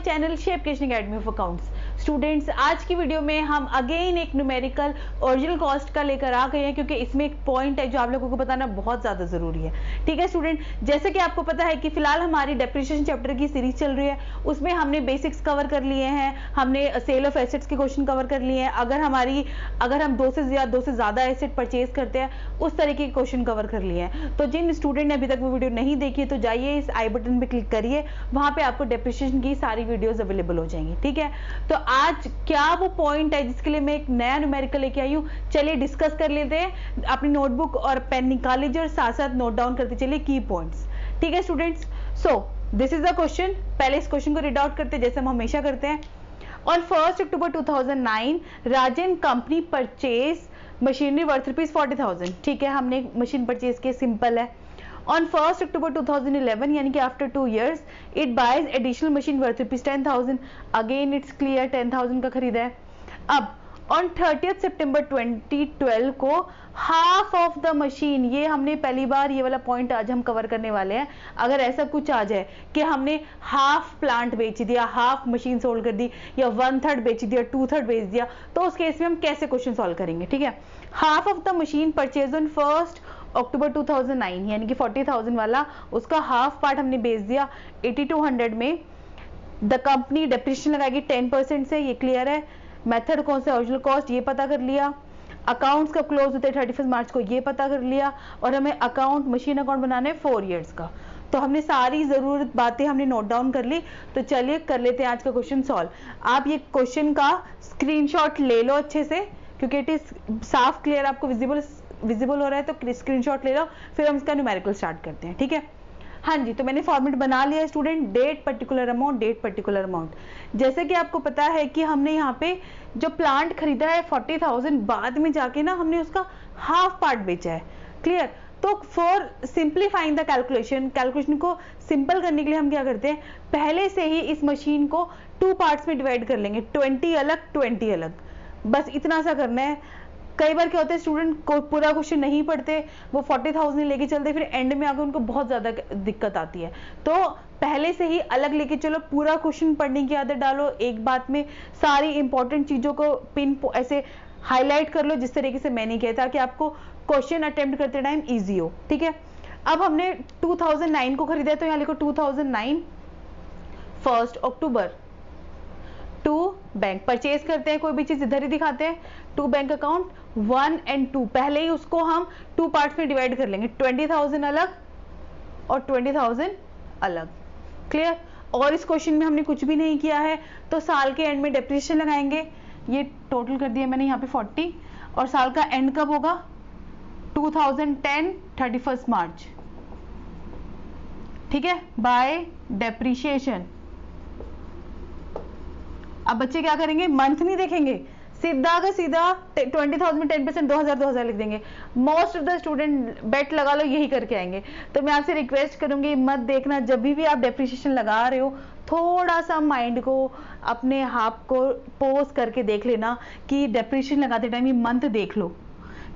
Channel shape creation academy of accounts. Students, आज की video में हम अगेन एक न्यूमेरिकल ओरिजिनल कॉस्ट का लेकर आ गए हैं, क्योंकि इसमें एक पॉइंट है जो आप लोगों को बताना बहुत ज्यादा जरूरी है। ठीक है स्टूडेंट, जैसे कि आपको पता है कि फिलहाल हमारी डेप्रिसिएशन चैप्टर की सीरीज चल रही है, उसमें हमने बेसिक्स कवर कर लिए हैं, हमने सेल ऑफ एसेट्स के क्वेश्चन कवर कर लिए हैं। अगर हम दो से ज्यादा एसेट परचेज करते हैं, उस तरीके के क्वेश्चन कवर कर लिए हैं। तो जिन स्टूडेंट ने अभी तक वो वीडियो नहीं देखी है, तो जाइए इस आई बटन पे क्लिक करिए, वहां पे आपको डेप्रिसिएशन की सारी वीडियोस अवेलेबल हो जाएंगी। ठीक है, तो आज क्या वो पॉइंट है जिसके लिए मैं एक नया न्यूमेरिकल लेके आई हूँ, चलिए डिस्कस कर लेते हैं। अपनी नोटबुक और पेन निकाल लीजिए और साथ साथ नोट डाउन करते चलिए की पॉइंट्स। ठीक है students, so this is the question. पहले इस क्वेश्चन को रीड आउट करते हैं जैसे हम हमेशा करते हैं। On 1 October 2009 Rajan company purchase machinery worth ₹40,000। ठीक है, हमने मशीन परचेज की, सिंपल है। On 1 October 2011 यानी कि after 2 years it buys additional machine worth ₹10,000। Again it's clear, 10,000 का खरीदा है। अब on 30th September 2012 को हाफ ऑफ द मशीन, ये हमने पहली बार ये वाला पॉइंट आज हम कवर करने वाले हैं। अगर ऐसा कुछ आ जाए कि हमने हाफ प्लांट बेच दिया, हाफ मशीन सोल्ड कर दी, या 1/3 बेच दिया, 2/3 बेच दिया, तो उस केस में हम कैसे क्वेश्चन सॉल्व करेंगे। ठीक है, half of the machine purchase on 1 October 2009 यानी कि 40,000 वाला, उसका हाफ पार्ट हमने बेच दिया 8200 में। द कंपनी डेप्रिसिएशन लगाएगी 10% से, ये क्लियर है। मेथड कौन सा, ओरिजिनल कॉस्ट, ये पता कर लिया। अकाउंट्स कब क्लोज होते हैं 31 मार्च को, ये पता कर लिया। और हमें मशीन अकाउंट बनाना है 4 years का। तो हमने सारी जरूरत बातें हमने नोट डाउन कर ली। तो चलिए कर लेते हैं आज का क्वेश्चन सॉल्व। आप ये क्वेश्चन का स्क्रीनशॉट ले लो अच्छे से, क्योंकि इट इज साफ क्लियर, आपको विजिबल हो रहा है, तो स्क्रीनशॉट ले लो। फिर हम इसका न्यूमेरिकल स्टार्ट करते हैं। ठीक है, हाँ जी, तो मैंने फॉर्मेट बना लिया student, date particular amount, date particular amount. जैसे कि आपको पता है कि हमने यहाँ पे जो प्लांट खरीदा है 40,000, बाद में जाके ना हमने उसका हाफ पार्ट बेचा है। क्लियर, तो फॉर सिंप्लीफाइंग द कैलकुलेशन को सिंपल करने के लिए हम क्या करते हैं, पहले से ही इस मशीन को 2 पार्ट्स में डिवाइड कर लेंगे, 20 अलग 20 अलग, बस इतना सा करना है। कई बार क्या होता है, स्टूडेंट को पूरा क्वेश्चन नहीं पढ़ते, वो 40,000 लेके चलते, फिर एंड में आकर उनको बहुत ज्यादा दिक्कत आती है। तो पहले से ही अलग लेके चलो, पूरा क्वेश्चन पढ़ने की आदत डालो, एक बात में सारी इंपॉर्टेंट चीजों को पिन ऐसे हाईलाइट कर लो, जिस तरीके से मैंने किया, ताकि आपको क्वेश्चन अटेम्प्ट करते टाइम ईजी हो। ठीक है, अब हमने 2009 को खरीदा, तो यहाँ लिखो 2009 1 October टू बैंक परचेज करते हैं, कोई भी चीज इधर ही दिखाते हैं, टू बैंक अकाउंट 1 and 2, पहले ही उसको हम 2 पार्ट्स में डिवाइड कर लेंगे, 20,000 अलग और 20,000 अलग। क्लियर, और इस क्वेश्चन में हमने कुछ भी नहीं किया है, तो साल के एंड में डेप्रिसिएशन लगाएंगे। ये टोटल कर दिया मैंने यहाँ पे 40, और साल का एंड कब होगा, 2010 31 मार्च। ठीक है, बाय डेप्रिसिएशन। अब बच्चे क्या करेंगे, मंथ नहीं देखेंगे, सीधा का सीधा 20,000 में 10% 2,000 लिख देंगे। मोस्ट ऑफ द स्टूडेंट बेट लगा लो यही करके आएंगे। तो मैं आपसे रिक्वेस्ट करूंगी, मत देखना, जब भी आप डेप्रिसिएशन लगा रहे हो, थोड़ा सा माइंड को, अपने हाथ को पोज करके देख लेना कि डेप्रिसिएशन लगाते टाइम ये मंथ देख लो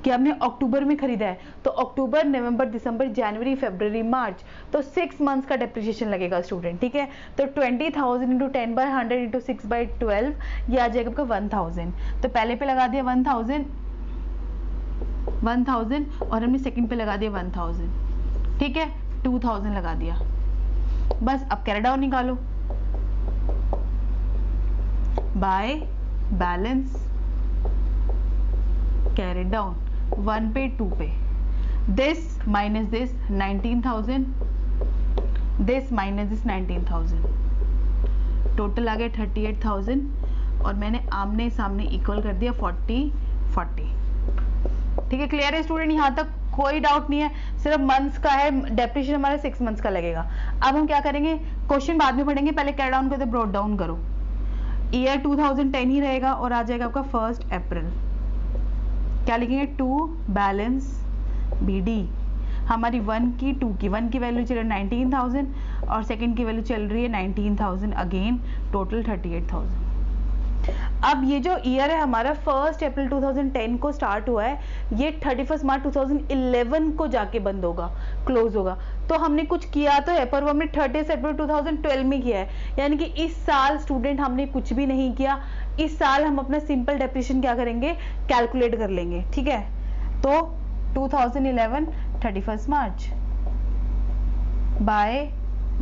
कि आपने अक्टूबर में खरीदा है, तो अक्टूबर, नवंबर, दिसंबर, जनवरी, फरवरी, मार्च, तो 6 मंथ्स का डेप्रिसिएशन लगेगा स्टूडेंट। ठीक है, तो 20,000 इंटू 10/100 इंटू 6/12, ये आ जाएगा आपका 1,000। तो पहले पे लगा दिया 1,000 और हमने सेकंड पे लगा दिया 1,000। ठीक है, 2,000 लगा दिया, बस। अब कैरी डाउन निकालो, बाय बैलेंस कैरी डाउन 1 पे 2 पे, this minus this 19,000, this minus this 19,000, total आ गया 38,000, और मैंने आमने सामने इक्वल कर दिया 40। ठीक है, क्लियर है स्टूडेंट, यहां तक कोई डाउट नहीं है, सिर्फ मंथ्स का है, डेप्रिसिएशन हमारा 6 मंथ्स का लगेगा। अब हम क्या करेंगे, क्वेश्चन बाद में पढ़ेंगे, पहले कैरी डाउन करते ब्रॉट डाउन करो। ईयर 2010 ही रहेगा, और आ जाएगा आपका 1 अप्रैल। क्या लिखेंगे, टू बैलेंस BD, हमारी 1 की 2 की, 1 की वैल्यू चल रही है 19,000 और सेकंड की वैल्यू चल रही है 19,000, अगेन टोटल 38,000। अब ये जो ईयर है हमारा 1 अप्रैल 2010 को स्टार्ट हुआ है, ये 31 मार्च 2011 को जाके बंद होगा, क्लोज होगा। तो हमने कुछ किया तो है, पर वो हमने 30 सितंबर 2012 में किया है, यानी कि इस साल स्टूडेंट हमने कुछ भी नहीं किया। इस साल हम अपना सिंपल डेप्रिसिएशन क्या करेंगे, कैलकुलेट कर लेंगे, ठीक है। तो 2011 31 मार्च बाय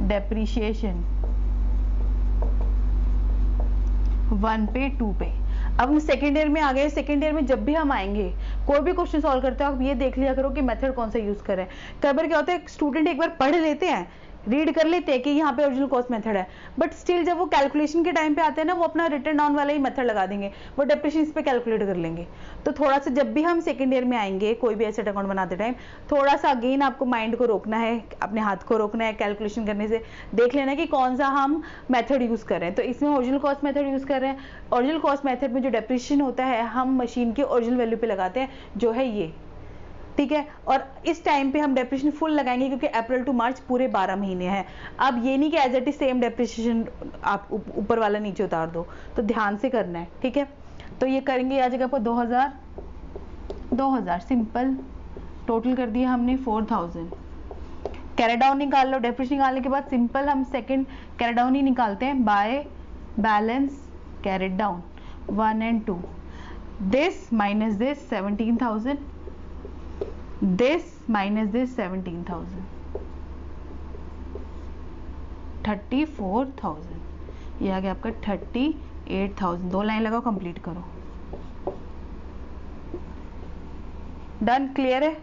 डेप्रिसिएशन 1 पे 2 पे। अब हम सेकेंड ईयर में आ गए। सेकेंड ईयर में जब भी हम आएंगे, कोई भी क्वेश्चन सॉल्व करते हो, आप ये देख लिया करो कि मेथड कौन सा यूज करें। कई बार क्या होता है, स्टूडेंट एक बार पढ़ लेते हैं, रीड कर लेते हैं कि यहाँ पे ओरिजिनल कॉस्ट मेथड है, बट स्टिल जब वो कैलकुलेशन के टाइम पे आते हैं ना, वो अपना रिटर्न डाउन वाला ही मेथड लगा देंगे, वो डेप्रिसिएशन इस पे कैलकुलेट कर लेंगे। तो थोड़ा सा जब भी हम सेकेंड ईयर में आएंगे, कोई भी एसेट अकाउंट बनाते टाइम, थोड़ा सा अगेन आपको माइंड को रोकना है, अपने हाथ को रोकना है, कैलकुलेशन करने से देख लेना कि कौन सा हम मेथड यूज कर रहे हैं। तो इसमें ओरिजिनल कॉस्ट मेथड यूज कर रहे हैं। ओरिजिनल कॉस्ट मेथड में जो डेप्रिसिएशन होता है, हम मशीन की ओरिजिनल वैल्यू पे लगाते हैं, जो है ये, ठीक है। और इस टाइम पे हम डेप्रिसिएशन फुल लगाएंगे, क्योंकि अप्रैल टू मार्च पूरे 12 महीने हैं। अब ये नहीं कि as it is same depreciation आप ऊपर वाला नीचे उतार दो, तो ध्यान से करना है, ठीक है। तो ये करेंगे, आ जाएगा आपको 2000 सिंपल, टोटल कर दिया हमने 4000। कैरी डाउन निकाल लो। डेप्रिसिएशन निकालने के बाद सिंपल हम सेकंड कैरी डाउन ही निकालते हैं, by balance carried down 1 and 2, this minus this 17,000, this minus this 17,000, 34,000, ये आ गया आपका 38,000। 2 लाइन लगाओ, कंप्लीट करो। डन, क्लियर है,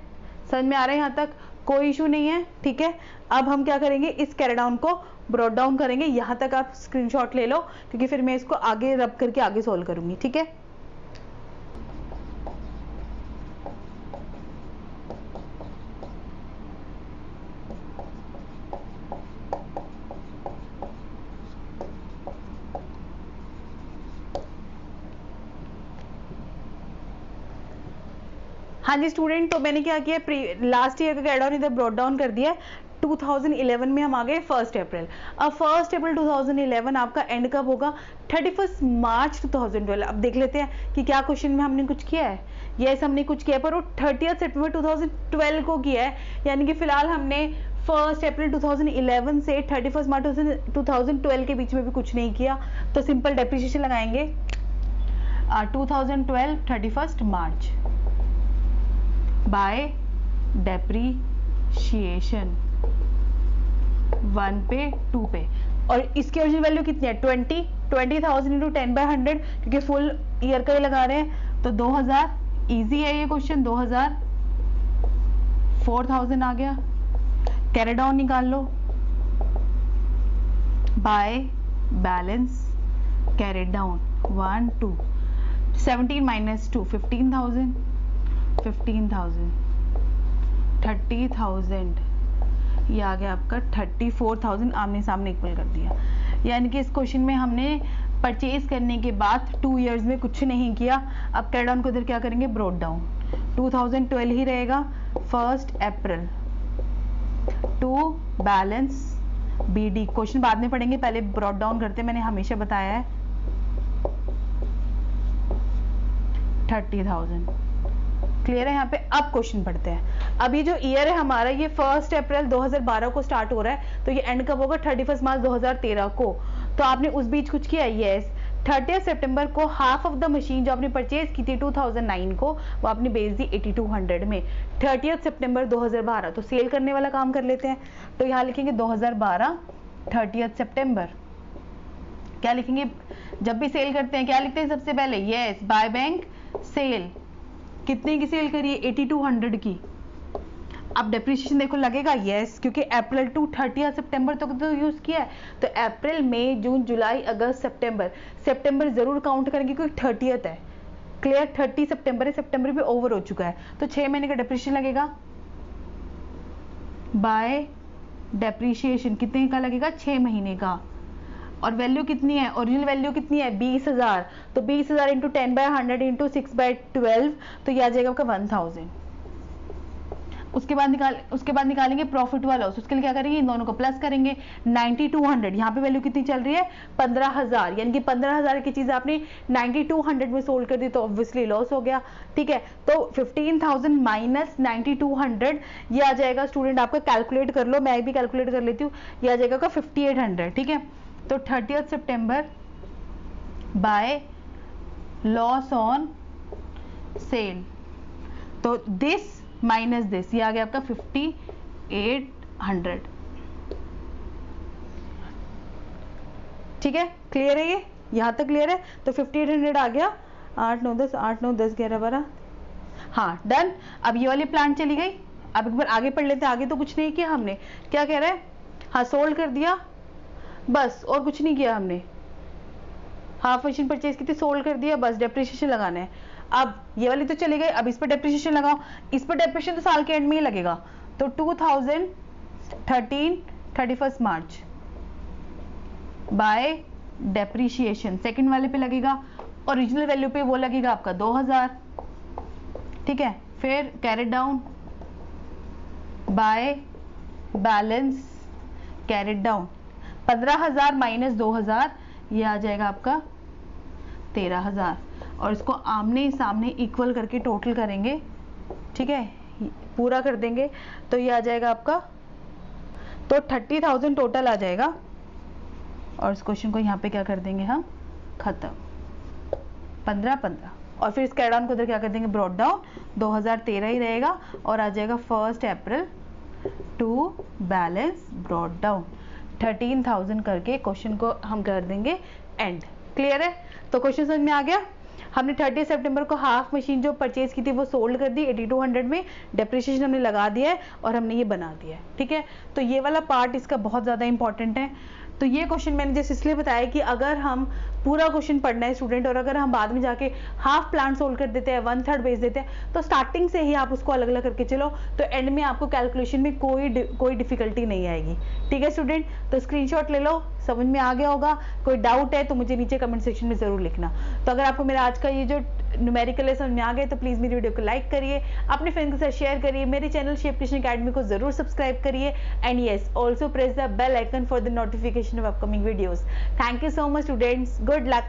समझ में आ रहा है यहाँ तक, कोई इशू नहीं है, ठीक है। अब हम क्या करेंगे, इस कैरी डाउन को ब्रॉट डाउन करेंगे। यहाँ तक आप स्क्रीनशॉट ले लो, क्योंकि फिर मैं इसको आगे रब करके आगे सॉल्व करूंगी, ठीक है। हाँ जी स्टूडेंट, तो मैंने क्या किया, लास्ट ईयर का कैरी डाउन इधर ब्रॉट डाउन कर दिया। 2011 में हम आ गए 1 अप्रैल। अब 1 अप्रैल 2011 आपका एंड कब होगा, 31 मार्च 2012। अब देख लेते हैं कि क्या क्वेश्चन में हमने कुछ किया है। यस, हमने कुछ किया, पर वो 30 सितंबर 2012 को किया है, यानी कि फिलहाल हमने 1 अप्रैल 2011 से 31 मार्च 2012 के बीच में भी कुछ नहीं किया। तो सिंपल डेप्रिसिएशन लगाएंगे 2012 31 मार्च बाय डेप्रिसिएशन 1 पे 2 पे। और इसकी ओरिजिनल वैल्यू कितनी है, 20,000 इंटू 10/100, क्योंकि फुल ईयर का ही लगा रहे हैं। तो 2000, इजी है ये क्वेश्चन, 2000, 4000 आ गया। कैरी डाउन निकाल लो, by balance carry down 1 2, 17 minus 2 15,000, 15,000, 30,000, ये आ गया आपका 34,000। आमने सामने इक्वल कर दिया, यानी कि इस क्वेश्चन में हमने परचेज करने के बाद 2 इयर्स में कुछ नहीं किया। अब कैरी डाउन को इधर क्या करेंगे, ब्रॉट डाउन। 2012 ही रहेगा, 1 अप्रैल टू बैलेंस BD। क्वेश्चन बाद में पढ़ेंगे, पहले ब्रॉट डाउन करते, मैंने हमेशा बताया है। 30,000, क्लियर है यहाँ पे। अब क्वेश्चन पढ़ते हैं। अब ये जो ईयर है हमारा, ये 1 अप्रैल 2012 को स्टार्ट हो रहा है, तो ये एंड कब होगा, 31 मार्च 2013 को। तो आपने उस बीच कुछ किया, यस। 30 सितंबर को हाफ ऑफ द मशीन जो आपने परचेज की थी 2009 को, वो आपने बेच दी 8200 में। 30 सितंबर 2012, तो सेल करने वाला काम कर लेते हैं। तो यहाँ लिखेंगे 2012 30 सितंबर। क्या लिखेंगे, जब भी सेल करते हैं क्या लिखते हैं सबसे पहले, यस, बाय बैंक सेल। कितने की सेल करिए, 8200 की। अब डेप्रिसिएशन देखो लगेगा, यस, क्योंकि अप्रैल टू 30 सितंबर तक तो यूज किया है। तो अप्रैल, मई, जून, जुलाई, अगस्त, सितंबर, सितंबर जरूर काउंट करेंगे क्योंकि 30 है। क्लियर, 30 सितंबर है, सितंबर भी ओवर हो चुका है, तो 6 महीने का डेप्रिसिएशन लगेगा। बाय डेप्रिसिएशन कितने का लगेगा, 6 महीने का। और वैल्यू कितनी है, ओरिजिनल वैल्यू कितनी है, 20,000। तो 20,000 इंटू 10/100 इंटू 6/12, तो ये आ जाएगा आपका 1000। उसके बाद निकालेंगे प्रॉफिट वाला लॉस। उसके लिए क्या करेंगे, इन दोनों को प्लस करेंगे। 9200 यहाँ पे वैल्यू कितनी चल रही है, 15000, यानी कि 15000 की चीज आपने 9200 में सोल्ड कर दी तो ऑब्वियसली लॉस हो गया। ठीक है, तो 15000 माइनस 9200 ये आ जाएगा स्टूडेंट आपका, कैलकुलेट कर लो, मैं भी कैलकुलेट कर लेती हूँ, ये आ जाएगा 5800। ठीक है, तो 30 सितंबर बाय लॉस ऑन सेल, तो दिस माइनस दिस, ये आ गया आपका 5800। ठीक है, क्लियर है, ये यहां तक क्लियर है। तो 5800 आ गया, 8 9 10 8 9 10 11 12, हाँ डन। अब ये वाली प्लांट चली गई। अब एक बार आगे पढ़ लेते हैं, आगे तो कुछ नहीं किया हमने, क्या कह रहा है, हाँ सोल्ड कर दिया बस, और कुछ नहीं किया हमने, हाफ मशीन परचेज की थी, सोल्ड कर दिया बस, डेप्रिसिएशन लगाना है। अब ये वाली तो चली गई, अब इस पर डेप्रिसिएशन लगाओ, इस पर डेप्रिसिएशन तो साल के एंड में ही लगेगा, तो 2013 31 मार्च बाय डेप्रिसिएशन, सेकंड वाले पे लगेगा, ओरिजिनल वैल्यू पे वो लगेगा आपका 2000। ठीक है, फिर carried down by balance carried down, 15000 minus 2000, ये आ जाएगा आपका 13000, और इसको आमने सामने इक्वल करके टोटल करेंगे। ठीक है, पूरा कर देंगे तो ये आ जाएगा आपका, तो 30,000 टोटल आ जाएगा, और इस क्वेश्चन को यहाँ पे क्या कर देंगे हम, खत्म, 15 और फिर इस कैड ऑन को उधर क्या कर देंगे, ब्रॉट डाउन, 2013 ही रहेगा, और आ जाएगा 1 अप्रैल टू बैलेंस ब्रॉट डाउन, 13,000 करके क्वेश्चन को हम कर देंगे एंड। क्लियर है, तो क्वेश्चन समझ में आ गया। हमने 30 सितंबर को हाफ मशीन जो परचेज की थी वो सोल्ड कर दी 8200 में, डेप्रिसिएशन हमने लगा दिया है और हमने ये बना दिया है। ठीक है, तो ये वाला पार्ट इसका बहुत ज़्यादा इंपॉर्टेंट है। तो ये क्वेश्चन मैंने जैसे इसलिए बताया कि अगर हम पूरा क्वेश्चन पढ़ना है स्टूडेंट, और अगर हम बाद में जाके हाफ प्लान सोल्व कर देते हैं, 1/3 बेच देते हैं, तो स्टार्टिंग से ही आप उसको अलग अलग करके चलो, तो एंड में आपको कैलकुलेशन में कोई डिफिकल्टी नहीं आएगी। ठीक है स्टूडेंट, तो स्क्रीनशॉट ले लो, समझ में आ गया होगा। कोई डाउट है तो मुझे नीचे कमेंट सेक्शन में जरूर लिखना। तो अगर आपको मेरा आज का ये जो न्यूमेरिकल है समझ में आ गए तो प्लीज मेरी वीडियो को लाइक करिए, अपने फ्रेंड्स के साथ शेयर करिए, मेरे चैनल शेप ट्यूशन अकेडमी को जरूर सब्सक्राइब करिए, and yes also press the bell icon for the notification of upcoming videos. Thank you so much students, good luck.